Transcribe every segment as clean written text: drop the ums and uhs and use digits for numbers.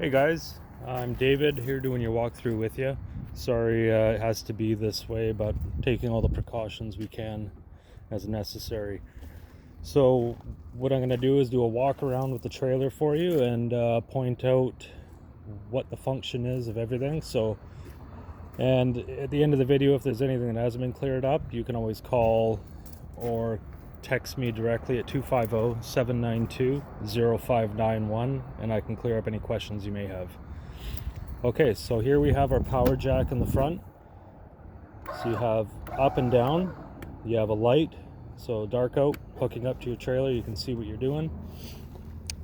Hey guys, I'm David here doing your walkthrough with you. Sorry it has to be this way, but taking all the precautions we can as necessary. So what I'm going to do is do a walk around with the trailer for you and point out what the function is of everything. And at the end of the video, if there's anything that hasn't been cleared up, you can always call or text me directly at 250-792-0591 and I can clear up any questions you may have. Okay, so here we have our power jack in the front. So you have up and down, you have a light, so dark out, hooking up to your trailer, you can see what you're doing.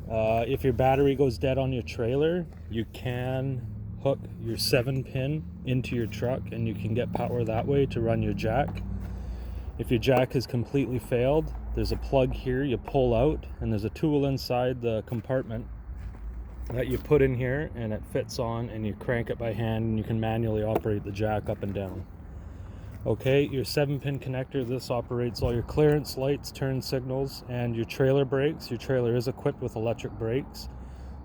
If your battery goes dead on your trailer, you can hook your 7-pin into your truck and you can get power that way to run your jack. If your jack has completely failed, there's a plug here you pull out and there's a tool inside the compartment that you put in here and it fits on and you crank it by hand and you can manually operate the jack up and down. Okay, your 7-pin connector, this operates all your clearance lights, turn signals, and your trailer brakes. Your trailer is equipped with electric brakes.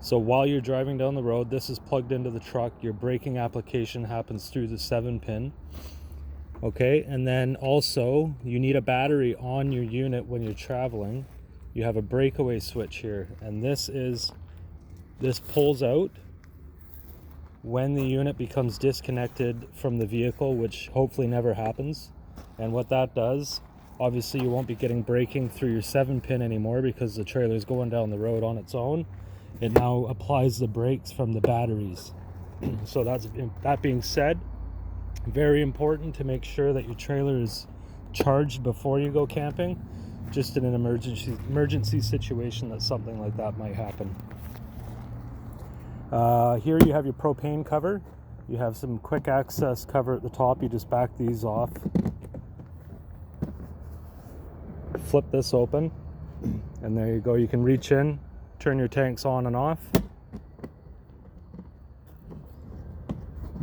So while you're driving down the road, this is plugged into the truck. Your braking application happens through the 7-pin. Okay, and then also you need a battery on your unit when you're traveling. You have a breakaway switch here, and this pulls out when the unit becomes disconnected from the vehicle, which hopefully never happens. And what that does, obviously you won't be getting braking through your 7-pin anymore because the trailer is going down the road on its own. It now applies the brakes from the batteries. So that being said, very important to make sure that your trailer is charged before you go camping, just in an emergency situation that something like that might happen. Here you have your propane cover. You have some quick access cover at the top. You just back these off, flip this open, and there you go. You can reach in, turn your tanks on and off.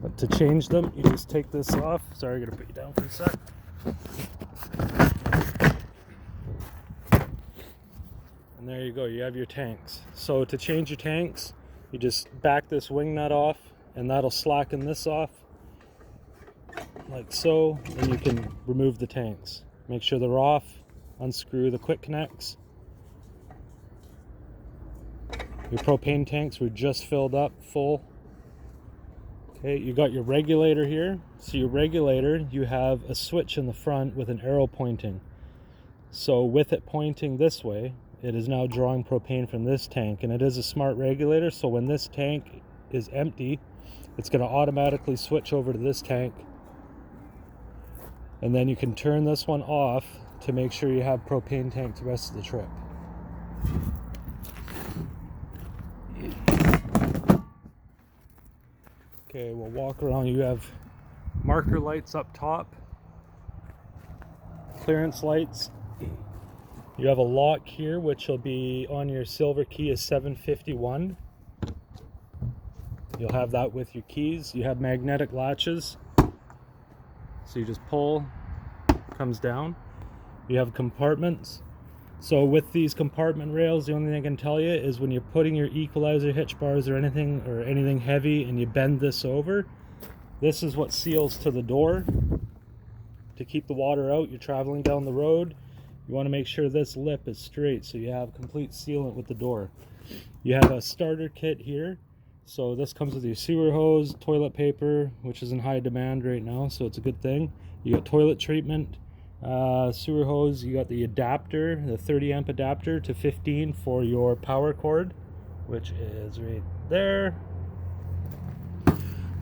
But to change them, you just take this off. Sorry, I'm gonna put you down for a sec. And there you go, you have your tanks. So to change your tanks, you just back this wing nut off and that'll slacken this off like so, and you can remove the tanks. Make sure they're off, unscrew the quick connects. Your propane tanks were just filled up full. Okay, you got your regulator here. So your regulator, you have a switch in the front with an arrow pointing. So with it pointing this way, it is now drawing propane from this tank, and it is a smart regulator, so when this tank is empty, it's going to automatically switch over to this tank. And then you can turn this one off to make sure you have propane tank the rest of the trip. Okay, we'll walk around. You have marker lights up top, clearance lights. You have a lock here, which will be on your silver key is 751. You'll have that with your keys. You have magnetic latches. So you just pull, comes down. You have compartments. So with these compartment rails, the only thing I can tell you is when you're putting your equalizer hitch bars or anything heavy and you bend this over, this is what seals to the door to keep the water out. You're traveling down the road. You want to make sure this lip is straight so you have complete sealant with the door. You have a starter kit here. So this comes with your sewer hose, toilet paper, which is in high demand right now, so it's a good thing. You got toilet treatment, sewer hose. You got the adapter, the 30 amp adapter to 15 for your power cord, which is right there.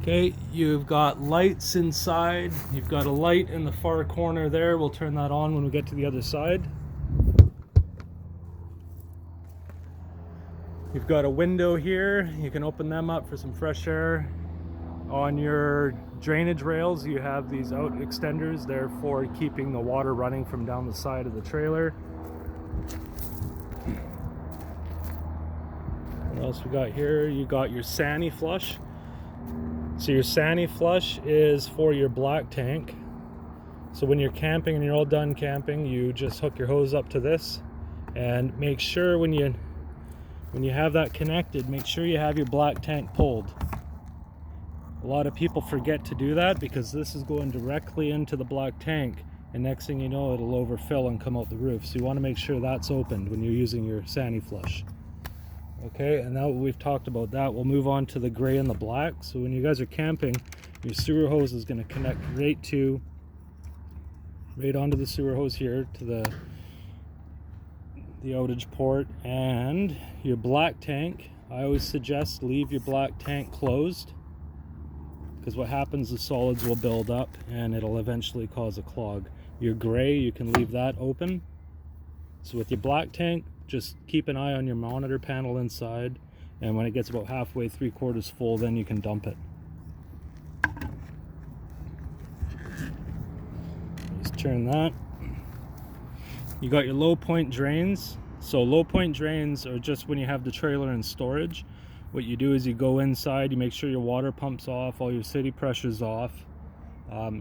Okay, you've got lights inside. You've got a light in the far corner there. We'll turn that on when we get to the other side. You've got a window here. You can open them up for some fresh air. On your drainage rails, you have these out extenders there for keeping the water running from down the side of the trailer. What else we got here? You got your Sani flush. So your Sani flush is for your black tank. So when you're camping and you're all done camping, you just hook your hose up to this and make sure when when you have that connected, make sure you have your black tank pulled. A lot of people forget to do that because this is going directly into the black tank, and next thing you know it'll overfill and come out the roof. So you want to make sure that's opened when you're using your Sani-Flush. Okay, and now we've talked about that, we'll move on to the gray and the black. So when you guys are camping, your sewer hose is going to connect right onto the sewer hose here to the outage port. And your black tank, I always suggest leave your black tank closed, because what happens is solids will build up and it'll eventually cause a clog. Your gray, you can leave that open. So with your black tank, just keep an eye on your monitor panel inside, and when it gets about halfway, 3/4 full, then you can dump it. Just turn that. You got your low point drains. So low point drains are just when you have the trailer in storage. What you do is you go inside, you make sure your water pump's off, all your city pressure's off.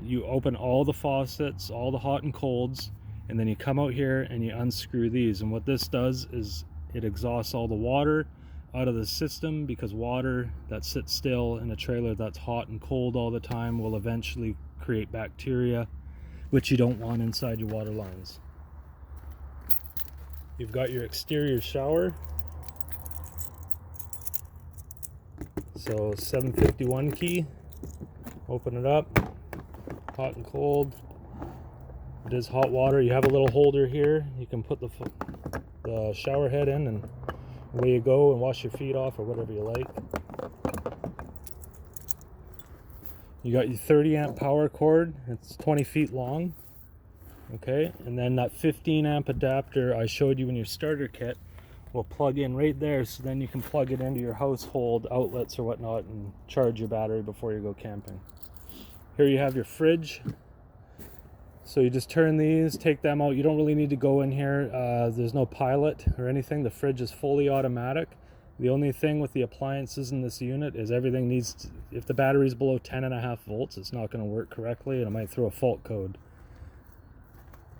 You open all the faucets, all the hot and colds, and then you come out here and you unscrew these. And what this does is it exhausts all the water out of the system, because water that sits still in a trailer that's hot and cold all the time will eventually create bacteria, which you don't want inside your water lines. You've got your exterior shower. So 751 key, open it up, hot and cold. It is hot water. You have a little holder here. You can put the shower head in, and away you go, and wash your feet off or whatever you like. You got your 30 amp power cord. It's 20 feet long. Okay, and then that 15 amp adapter I showed you in your starter kit will plug in right there, so then you can plug it into your household outlets or whatnot and charge your battery before you go camping. Here you have your fridge. So you just turn these, take them out. You don't really need to go in here. There's no pilot or anything. The fridge is fully automatic. The only thing with the appliances in this unit is everything needs to, if the battery is below 10.5 volts, it's not going to work correctly and it might throw a fault code.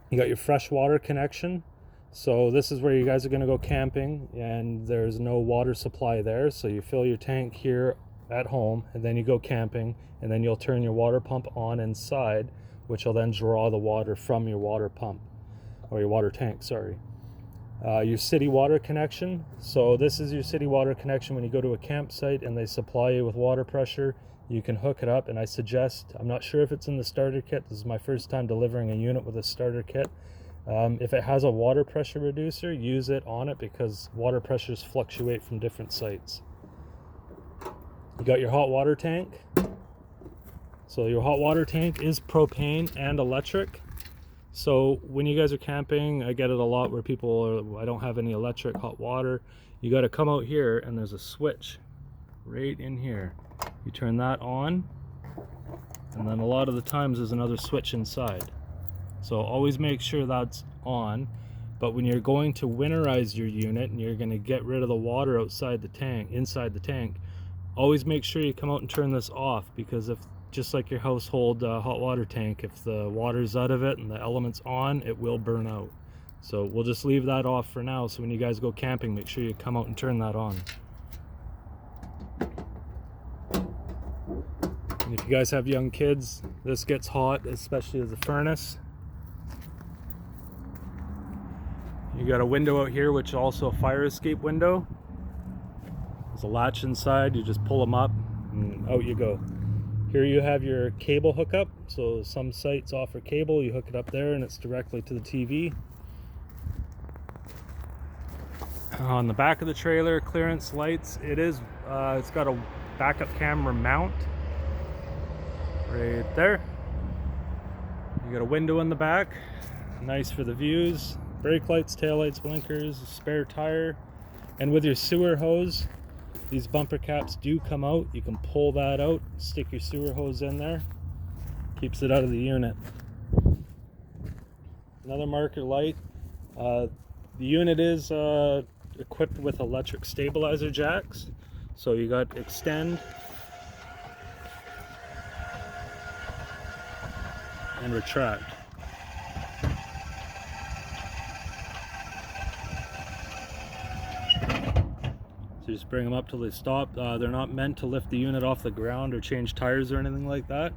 You got your fresh water connection. So this is where you guys are going to go camping, and there's no water supply there. So you fill your tank here at home, and then you go camping, and then you'll turn your water pump on inside, which will then draw the water from your water pump, or your water tank, sorry. Your city water connection. So this is your city water connection. When you go to a campsite and they supply you with water pressure, you can hook it up. And I suggest, I'm not sure if it's in the starter kit, this is my first time delivering a unit with a starter kit. If it has a water pressure reducer, use it on it, because water pressures fluctuate from different sites. You got your hot water tank. So your hot water tank is propane and electric. So when you guys are camping, I get it a lot where people are, I don't have any electric hot water. You got to come out here, and there's a switch right in here. You turn that on, and then a lot of the times there's another switch inside. So always make sure that's on. But when you're going to winterize your unit and you're going to get rid of the water outside the tank, inside the tank, always make sure you come out and turn this off, because if, just like your household hot water tank, if the water's out of it and the element's on, it will burn out. So we'll just leave that off for now. So when you guys go camping, make sure you come out and turn that on. And if you guys have young kids, this gets hot, especially as a furnace. You got a window out here, which is also a fire escape window. There's a latch inside. You just pull them up and out you go. Here you have your cable hookup. So some sites offer cable. You hook it up there and it's directly to the TV. On the back of the trailer, clearance lights. It's got a backup camera mount right there. You got a window in the back, nice for the views. Brake lights, tail lights, blinkers, spare tire. And with your sewer hose, these bumper caps do come out. You can pull that out, stick your sewer hose in there, keeps it out of the unit. Another marker light. The unit is equipped with electric stabilizer jacks. So you got extend and retract. just bring them up till they stop. They're not meant to lift the unit off the ground or change tires or anything like that.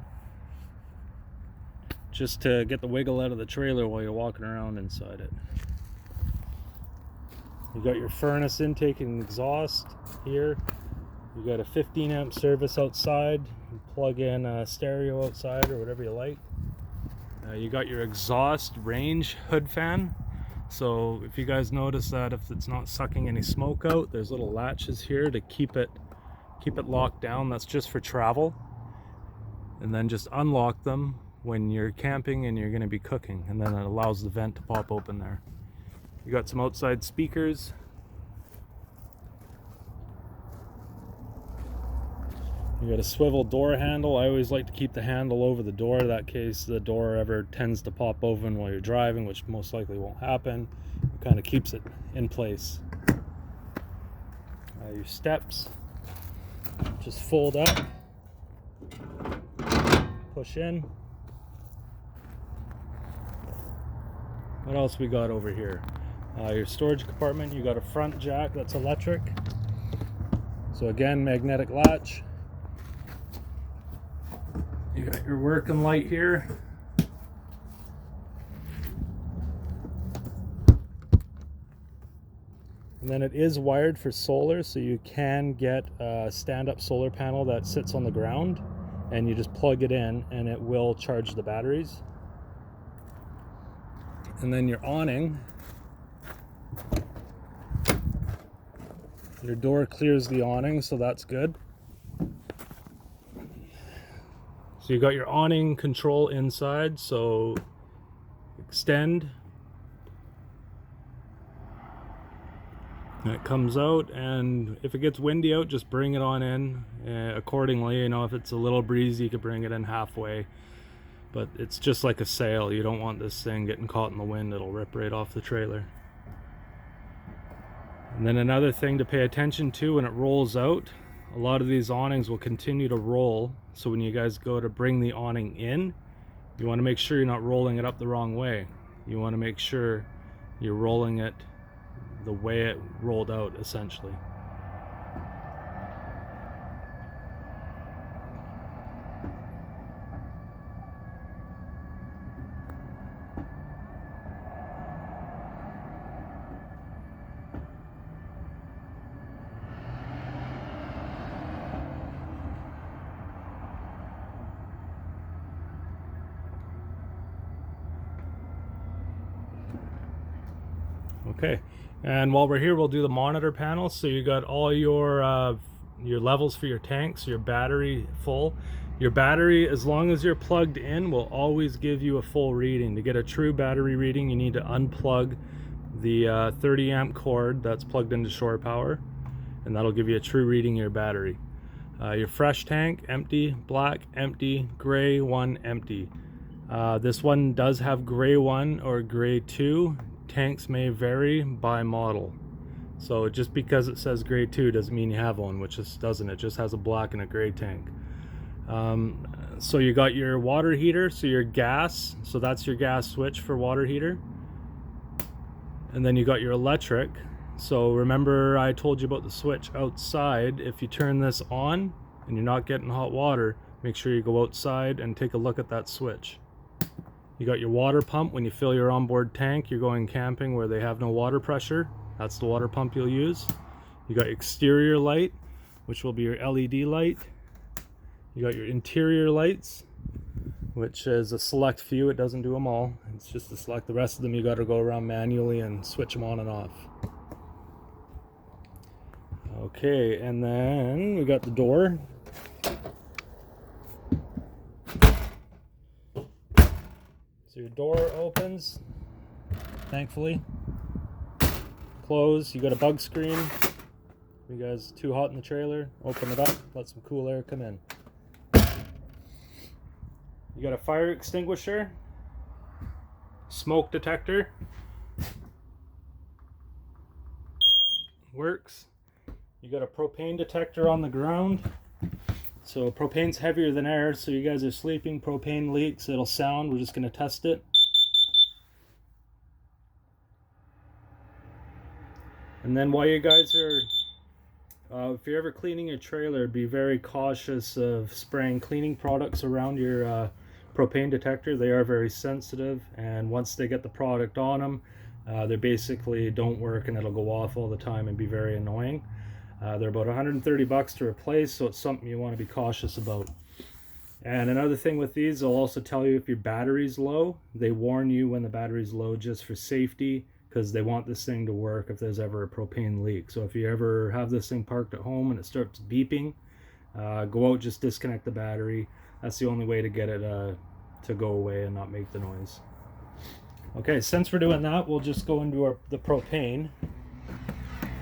Just to get the wiggle out of the trailer while you're walking around inside it. You got your furnace intake and exhaust here. You got a 15 amp service outside. You plug in a stereo outside or whatever you like. You got your exhaust range hood fan. So if you guys notice that if it's not sucking any smoke out, there's little latches here to keep it locked down. That's just for travel. And then just unlock them when you're camping and you're going to be cooking, and then it allows the vent to pop open there. You got some outside speakers. You got a swivel door handle. I always like to keep the handle over the door, that case the door ever tends to pop open while you're driving, which most likely won't happen. It kind of keeps it in place. Your steps just fold up, push in. What else we got over here? Your storage compartment. You got a front jack that's electric. So again, magnetic latch. You got your working light here. And then it is wired for solar, so you can get a stand-up solar panel that sits on the ground, and you just plug it in and it will charge the batteries. And then your awning. Your door clears the awning, so that's good. So you got your awning control inside, so extend. And it comes out, and if it gets windy out, just bring it on in accordingly. You know, if it's a little breezy, you could bring it in halfway. But it's just like a sail. You don't want this thing getting caught in the wind. It'll rip right off the trailer. And then another thing to pay attention to when it rolls out, a lot of these awnings will continue to roll. So when you guys go to bring the awning in, you want to make sure you're not rolling it up the wrong way. You want to make sure you're rolling it the way it rolled out, essentially. Okay, and while we're here, we'll do the monitor panel. So you got all your levels for your tanks, your battery full. Your battery, as long as you're plugged in, will always give you a full reading. To get a true battery reading, you need to unplug the 30 amp cord that's plugged into shore power, and that'll give you a true reading of your battery. Your fresh tank, empty, black, empty, gray, 1, empty. This one does have gray 1 or gray 2. Tanks may vary by model. So just because it says gray 2 doesn't mean you have one, which just doesn't. It just has a black and a gray tank. So you got your water heater, so your gas, so that's your gas switch for water heater. And then you got your electric. So remember I told you about the switch outside. If you turn this on and you're not getting hot water, make sure you go outside and take a look at that switch. You got your water pump. When you fill your onboard tank, you're going camping where they have no water pressure. That's the water pump you'll use. You got exterior light, which will be your LED light. You got your interior lights, which is a select few. It doesn't do them all. It's just to select. The rest of them you got to go around manually and switch them on and off. Okay, and then we got the door. So your door opens, thankfully. Close, you got a bug screen. You guys too hot in the trailer, open it up, let some cool air come in. You got a fire extinguisher, smoke detector. Works. You got a propane detector on the ground. So propane's heavier than air, so you guys are sleeping, propane leaks, it'll sound, we're just going to test it. And then while you guys are If you're ever cleaning your trailer, be very cautious of spraying cleaning products around your propane detector. They are very sensitive, and once they get the product on them, they basically don't work and it'll go off all the time and be very annoying. They're about 130 bucks to replace, so it's something you want to be cautious about. And another thing with these, they'll also tell you if your battery's low. They warn you when the battery's low just for safety, because they want this thing to work if there's ever a propane leak. So if you ever have this thing parked at home and it starts beeping, go out, just disconnect the battery. That's the only way to get it to go away and not make the noise. Okay, since we're doing that, we'll just go into the propane,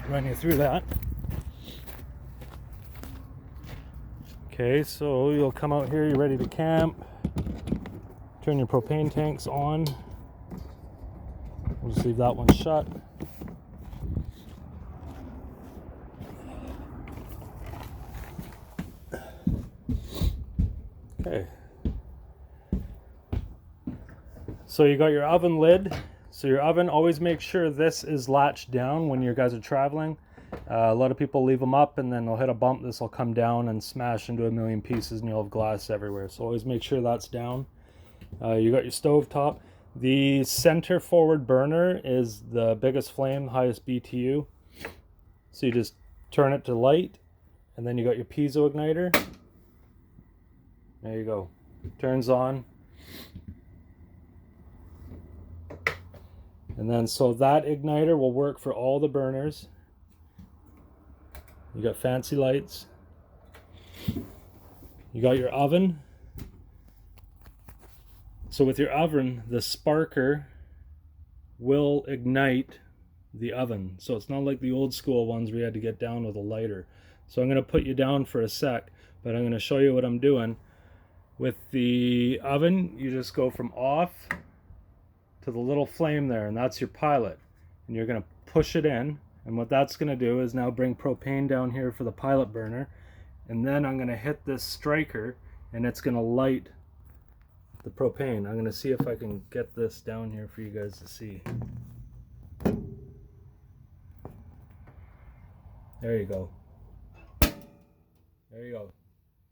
run you through that. Okay, so you'll come out here, you're ready to camp, turn your propane tanks on. We'll just leave that one shut. Okay. So you got your oven lid. So your oven, always make sure this is latched down when you guys are traveling. A lot of people leave them up and then they'll hit a bump. This will come down and smash into a million pieces and you'll have glass everywhere. So always make sure that's down. You got your stove top. The center forward burner is the biggest flame, highest BTU. So you just turn it to light, and then you got your piezo igniter. There you go. Turns on. And then so that igniter will work for all the burners. You got fancy lights. You got your oven. So with your oven, the sparker will ignite the oven. So it's not like the old school ones where you had to get down with a lighter. So I'm going to put you down for a sec, but I'm going to show you what I'm doing. With the oven, you just go from off to the little flame there, and that's your pilot. And you're going to push it in, and what that's going to do is now bring propane down here for the pilot burner. And then I'm going to hit this striker, and it's going to light the propane. I'm going to see if I can get this down here for you guys to see. There you go. There you go.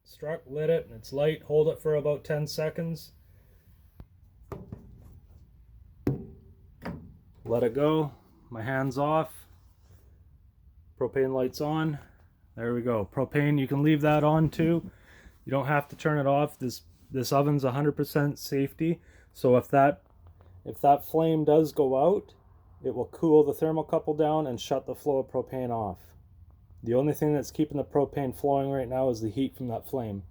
Struck, lit it, and it's light. Hold it for about 10 seconds. Let it go. My hand's off. Propane light's on. There we go. Propane, you can leave that on too. You don't have to turn it off. This oven's 100% safety. So if that flame does go out, it will cool the thermocouple down and shut the flow of propane off. The only thing that's keeping the propane flowing right now is the heat from that flame.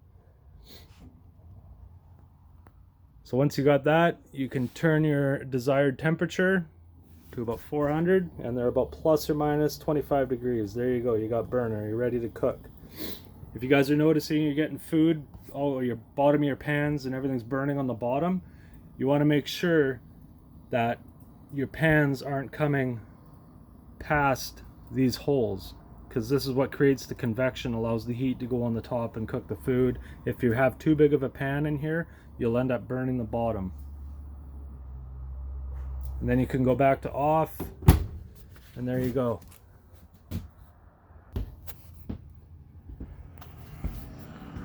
So once you got that, you can turn your desired temperature to about 400, and they're about plus or minus 25 degrees. There you go, you got burner, you're ready to cook. If you guys are noticing you're getting food, your bottom of your pans and everything's burning on the bottom, you want to make sure that your pans aren't coming past these holes, because this is what creates the convection, allows the heat to go on the top and cook the food. If you have too big of a pan in here, you'll end up burning the bottom. And then you can go back to off, and there you go.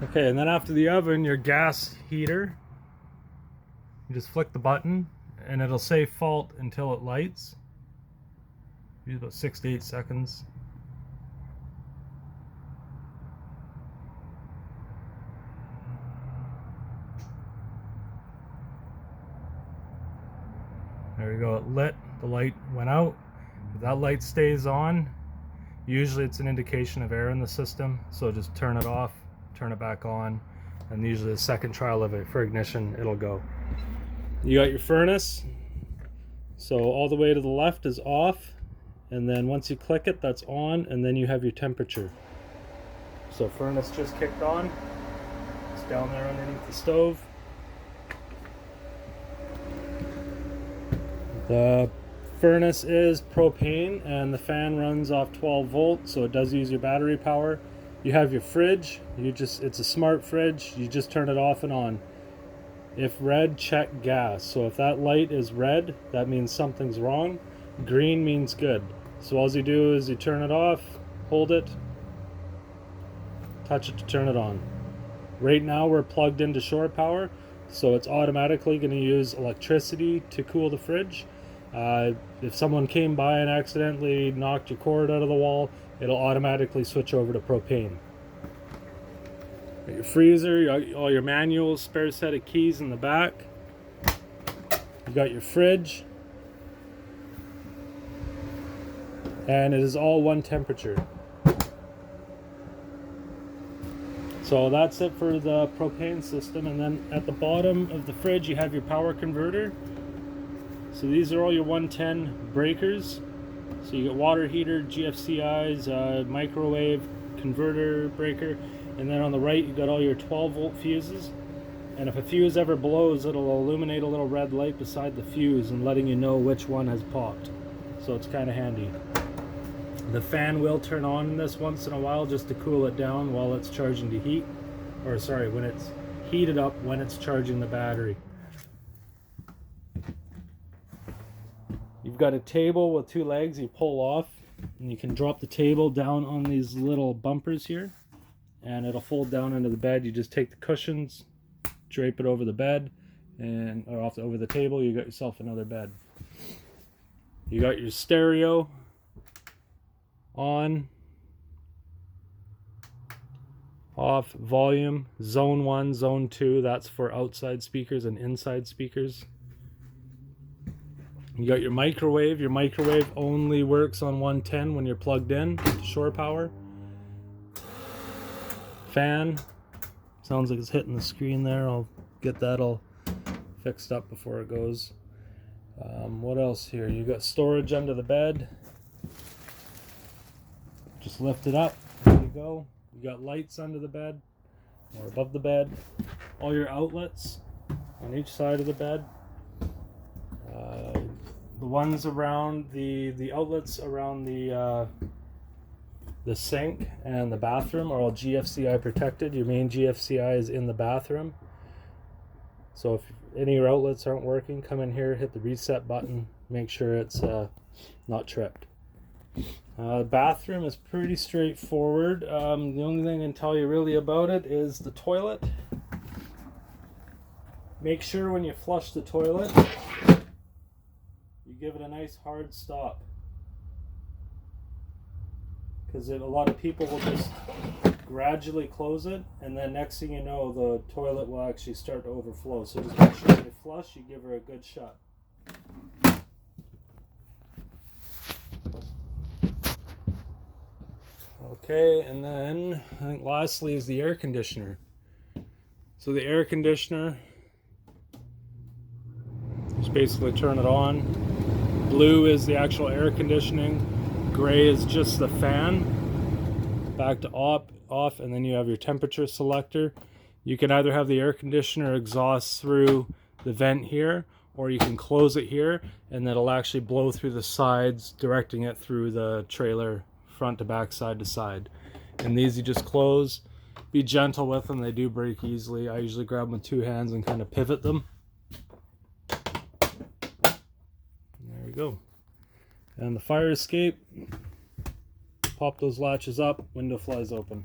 Okay, and then after the oven, your gas heater, you just flick the button and it'll say fault until it lights. Use about 6 to 8 seconds. There we go, it lit, the light went out. If that light stays on, usually it's an indication of air in the system, so just turn it off, turn it back on, and usually the second trial of it for ignition, it'll go. You got your furnace, so all the way to the left is off, and then once you click it, that's on, and then you have your temperature. So furnace just kicked on, it's down there underneath the stove. The furnace is propane and the fan runs off 12 volts, so it does use your battery power. You have your fridge, it's a smart fridge, you just turn it off and on. If red, check gas. So if that light is red, that means something's wrong. Green means good. So all you do is you turn it off, hold it, touch it to turn it on. Right now we're plugged into shore power, so it's automatically going to use electricity to cool the fridge. If someone came by and accidentally knocked your cord out of the wall, it'll automatically switch over to propane. Got your freezer, you got all your manuals, spare set of keys in the back. You got your fridge. And it is all one temperature. So that's it for the propane system. And then at the bottom of the fridge you have your power converter. So these are all your 110 breakers. So you get water heater, GFCIs, microwave, converter breaker, and then on the right you got all your 12-volt fuses. And if a fuse ever blows, it'll illuminate a little red light beside the fuse and letting you know which one has popped. So it's kind of handy. The fan will turn on this once in a while just to cool it down while it's charging to heat. Or sorry, when it's heated up when it's charging the battery. You've got a table with 2 legs you pull off, and you can drop the table down on these little bumpers here, and it'll fold down into the bed. You just take the cushions, drape it over the bed, and or over the table, you got yourself another bed. You got your stereo on, off, volume, zone 1, zone 2, that's for outside speakers and inside speakers. You got your microwave. Your microwave only works on 110 when you're plugged in to shore power. Fan. Sounds like it's hitting the screen there. I'll get that all fixed up before it goes. What else here? You got storage under the bed. Just lift it up. There you go. You got lights under the bed or above the bed. All your outlets on each side of the bed. The ones around the outlets around the sink and the bathroom are all GFCI protected. Your main GFCI is in the bathroom. So if any of your outlets aren't working, come in here, hit the reset button, make sure it's not tripped. The bathroom is pretty straightforward. The only thing I can tell you really about it is the toilet. Make sure when you flush the toilet, you give it a nice hard stop, because a lot of people will just gradually close it, and then next thing you know the toilet will actually start to overflow. So just make sure when you flush you give her a good shot. Okay, and then I think lastly is the air conditioner. So the air conditioner, just basically turn it on. Blue is the actual air conditioning, gray is just the fan. Back to off, and then you have your temperature selector. You can either have the air conditioner exhaust through the vent here, or you can close it here and it'll actually blow through the sides, directing it through the trailer front to back, side to side. And these you just close. Be gentle with them, they do break easily. I usually grab them with 2 hands and kind of pivot them. There we go. And the fire escape, pop those latches up, window flies open.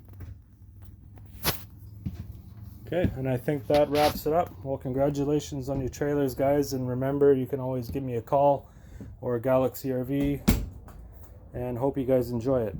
Okay, and I think that wraps it up. Well, congratulations on your trailers, guys, and remember, you can always give me a call or a Galaxy RV, and hope you guys enjoy it.